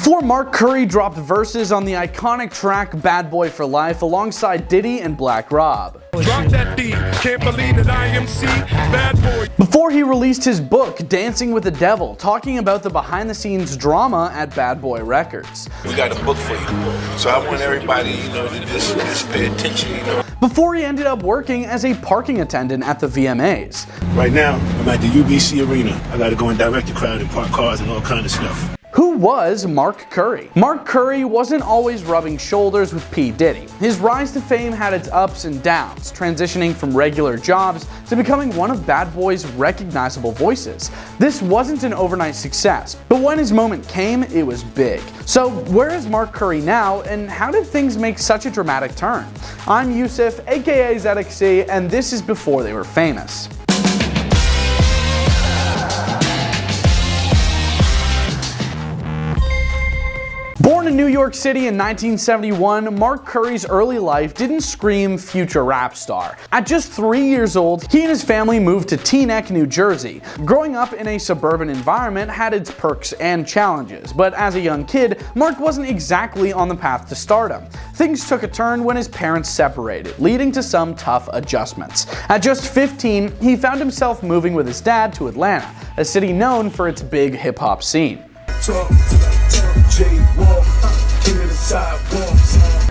Before Mark Curry dropped verses on the iconic track Bad Boy for Life alongside Diddy and Black Rob. Drop that D, can't believe that I am C, bad boy. Before he released his book, Dancing with the Devil, talking about the behind-the-scenes drama at Bad Boy Records. We got a book for you, so I want everybody, to just pay attention, Before he ended up working as a parking attendant at the VMAs. Right now, I'm at the UBC Arena. I gotta go and direct the crowd and park cars and all kind of stuff. Who was Mark Curry? Mark Curry wasn't always rubbing shoulders with P. Diddy. His rise to fame had its ups and downs, transitioning from regular jobs to becoming one of Bad Boy's recognizable voices. This wasn't an overnight success, but when his moment came, it was big. So where is Mark Curry now, and how did things make such a dramatic turn? I'm Yusuf, aka ZXC, and this is Before They Were Famous. Born in New York City in 1971, Mark Curry's early life didn't scream future rap star. At just 3 years old, he and his family moved to Teaneck, New Jersey. Growing up in a suburban environment had its perks and challenges, but as a young kid, Mark wasn't exactly on the path to stardom. Things took a turn when his parents separated, leading to some tough adjustments. At just 15, he found himself moving with his dad to Atlanta, a city known for its big hip-hop scene.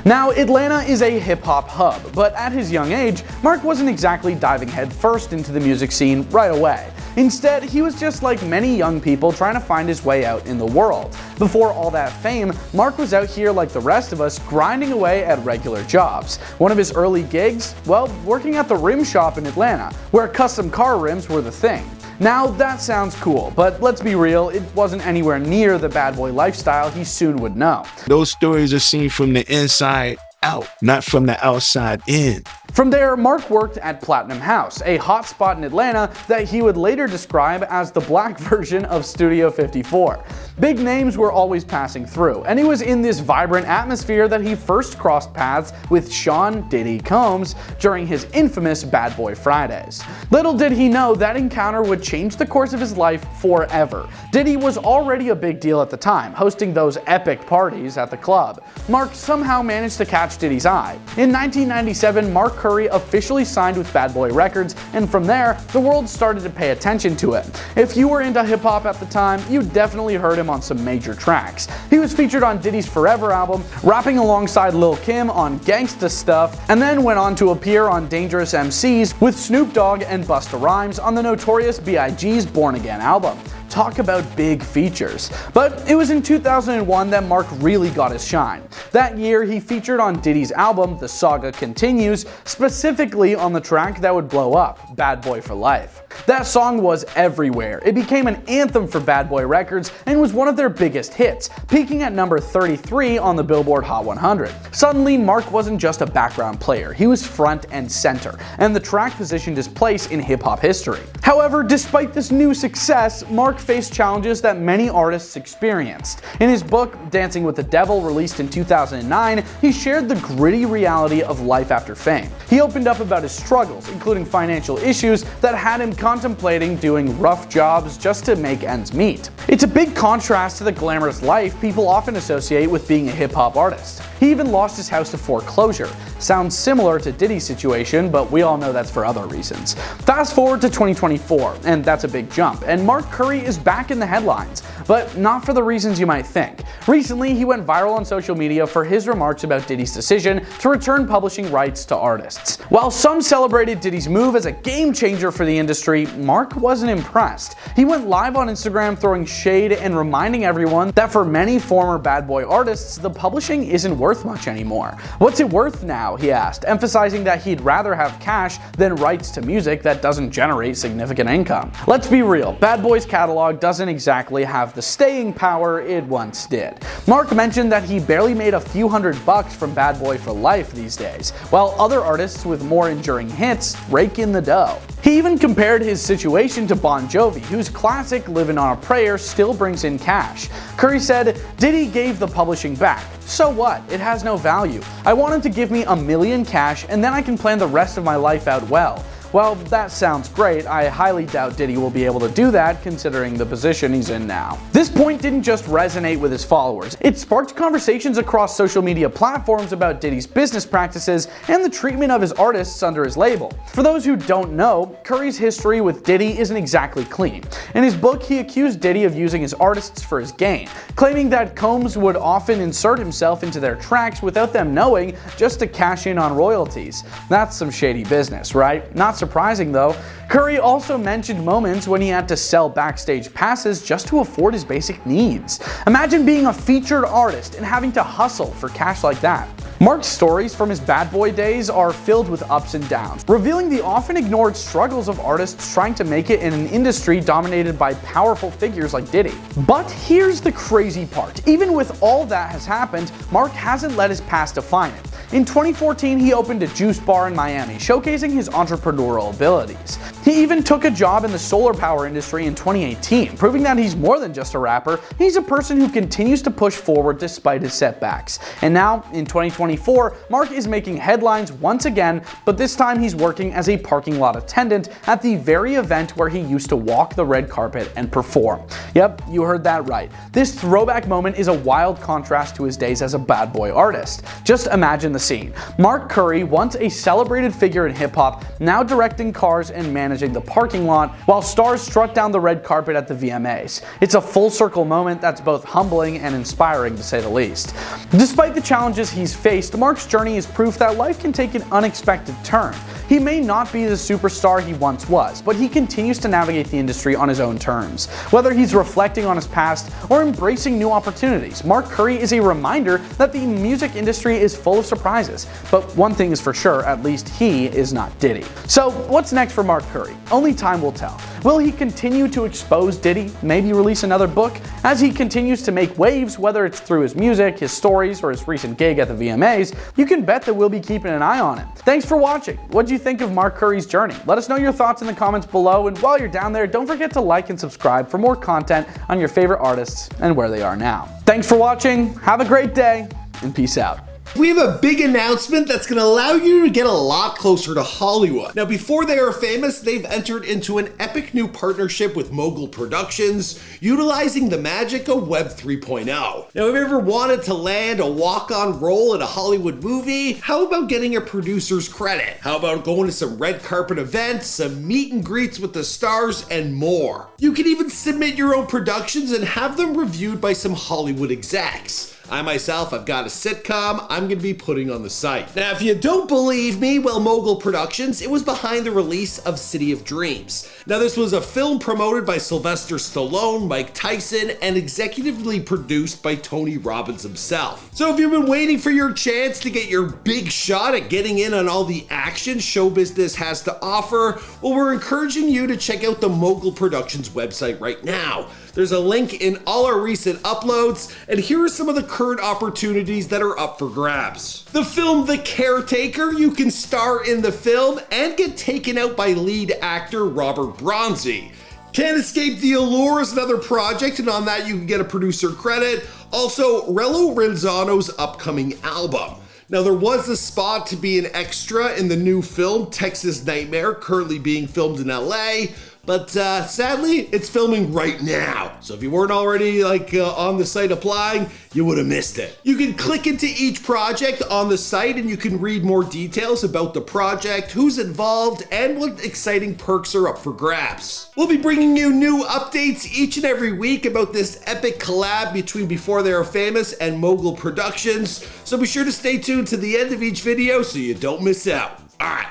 Now, Atlanta is a hip-hop hub, but at his young age, Mark wasn't exactly diving headfirst into the music scene right away. Instead, he was just like many young people trying to find his way out in the world. Before all that fame, Mark was out here like the rest of us, grinding away at regular jobs. One of his early gigs? Well, working at the rim shop in Atlanta, where custom car rims were the thing. Now that sounds cool, but let's be real, it wasn't anywhere near the bad boy lifestyle he soon would know. Those stories are seen from the inside out, not from the outside in. From there, Mark worked at Platinum House, a hotspot in Atlanta that he would later describe as the black version of Studio 54. Big names were always passing through, and it was in this vibrant atmosphere that he first crossed paths with Sean Diddy Combs during his infamous Bad Boy Fridays. Little did he know that encounter would change the course of his life forever. Diddy was already a big deal at the time, hosting those epic parties at the club. Mark somehow managed to catch Diddy's eye. In 1997, Mark Curry officially signed with Bad Boy Records, and from there, the world started to pay attention to it. If you were into hip-hop at the time, you definitely heard him on some major tracks. He was featured on Diddy's Forever album, rapping alongside Lil Kim on Gangsta Stuff, and then went on to appear on Dangerous MCs with Snoop Dogg and Busta Rhymes on the Notorious B.I.G.'s Born Again album. Talk about big features. But it was in 2001 that Mark really got his shine. That year, he featured on Diddy's album, The Saga Continues, specifically on the track that would blow up, Bad Boy for Life. That song was everywhere. It became an anthem for Bad Boy Records and was one of their biggest hits, peaking at number 33 on the Billboard Hot 100. Suddenly, Mark wasn't just a background player, he was front and center, and the track positioned his place in hip-hop history. However, despite this new success, Mark faced challenges that many artists experienced. In his book, Dancing with the Devil, released in 2009, he shared the gritty reality of life after fame. He opened up about his struggles, including financial issues that had him contemplating doing rough jobs just to make ends meet. It's a big contrast to the glamorous life people often associate with being a hip-hop artist. He even lost his house to foreclosure. Sounds similar to Diddy's situation, but we all know that's for other reasons. Fast forward to 2024, and that's a big jump, and Mark Curry is back in the headlines, but not for the reasons you might think. Recently, he went viral on social media for his remarks about Diddy's decision to return publishing rights to artists. While some celebrated Diddy's move as a game changer for the industry, Mark wasn't impressed. He went live on Instagram throwing shade and reminding everyone that for many former Bad Boy artists, the publishing isn't worth much anymore. What's it worth now, he asked, emphasizing that he'd rather have cash than rights to music that doesn't generate significant income. Let's be real, Bad Boy's catalog doesn't exactly have the staying power it once did. Mark mentioned that he barely made a few $100 from Bad Boy for Life these days, while other artists with more enduring hits rake in the dough. He even compared his situation to Bon Jovi, whose classic Livin' on a Prayer still brings in cash. Curry said, "Diddy gave the publishing back. So what? It has no value. I want him to give me $1 million cash and then I can plan the rest of my life out well. Well, that sounds great. I highly doubt Diddy will be able to do that considering the position he's in now. This point didn't just resonate with his followers. It sparked conversations across social media platforms about Diddy's business practices and the treatment of his artists under his label. For those who don't know, Curry's history with Diddy isn't exactly clean. In his book, he accused Diddy of using his artists for his gain, claiming that Combs would often insert himself into their tracks without them knowing, just to cash in on royalties. That's some shady business, right? Not surprising though. Curry also mentioned moments when he had to sell backstage passes just to afford his basic needs. Imagine being a featured artist and having to hustle for cash like that. Mark's stories from his bad boy days are filled with ups and downs, revealing the often ignored struggles of artists trying to make it in an industry dominated by powerful figures like Diddy. But here's the crazy part. Even with all that has happened, Mark hasn't let his past define him. In 2014, he opened a juice bar in Miami, showcasing his entrepreneurial abilities. He even took a job in the solar power industry in 2018, proving that he's more than just a rapper. He's a person who continues to push forward despite his setbacks. And now, in 2024, Mark is making headlines once again, but this time he's working as a parking lot attendant at the very event where he used to walk the red carpet and perform. Yep, you heard that right. This throwback moment is a wild contrast to his days as a bad boy artist. Just imagine the scene. Mark Curry, once a celebrated figure in hip-hop, now directing cars and managing the parking lot, while stars strut down the red carpet at the VMAs. It's a full circle moment that's both humbling and inspiring to say the least. Despite the challenges he's faced, Mark's journey is proof that life can take an unexpected turn. He may not be the superstar he once was, but he continues to navigate the industry on his own terms. Whether he's reflecting on his past or embracing new opportunities, Mark Curry is a reminder that the music industry is full of surprises. But one thing is for sure, at least he is not Diddy. So what's next for Mark Curry? Only time will tell. Will he continue to expose Diddy, maybe release another book? As he continues to make waves, whether it's through his music, his stories, or his recent gig at the VMAs, you can bet that we'll be keeping an eye on him. Thanks for watching. What do you think of Mark Curry's journey? Let us know your thoughts in the comments below, and while you're down there, don't forget to like and subscribe for more content on your favorite artists and where they are now. Thanks for watching, have a great day, and peace out. We have a big announcement that's going to allow you to get a lot closer to Hollywood. Now, before they are famous, they've entered into an epic new partnership with Mogul Productions, utilizing the magic of Web 3.0. Now, if you ever wanted to land a walk-on role in a Hollywood movie, how about getting a producer's credit? How about going to some red carpet events, some meet and greets with the stars, and more? You can even submit your own productions and have them reviewed by some Hollywood execs. I myself, I've got a sitcom I'm going to be putting on the site. Now, if you don't believe me, well, Mogul Productions, it was behind the release of City of Dreams. Now, this was a film promoted by Sylvester Stallone, Mike Tyson, and executively produced by Tony Robbins himself. So if you've been waiting for your chance to get your big shot at getting in on all the action show business has to offer, well, we're encouraging you to check out the Mogul Productions website right now. There's a link in all our recent uploads, and here are some of the current opportunities that are up for grabs. The film The Caretaker, you can star in the film and get taken out by lead actor Robert Bronzy. Can't Escape the Allure is another project, and on that you can get a producer credit. Also, Relo Renzano's upcoming album. Now, there was a spot to be an extra in the new film Texas Nightmare, currently being filmed in LA, but sadly, it's filming right now. So if you weren't already on the site applying, you would have missed it. You can click into each project on the site and you can read more details about the project, who's involved, and what exciting perks are up for grabs. We'll be bringing you new updates each and every week about this epic collab between Before They Are Famous and Mogul Productions. So be sure to stay tuned to the end of each video so you don't miss out. All right.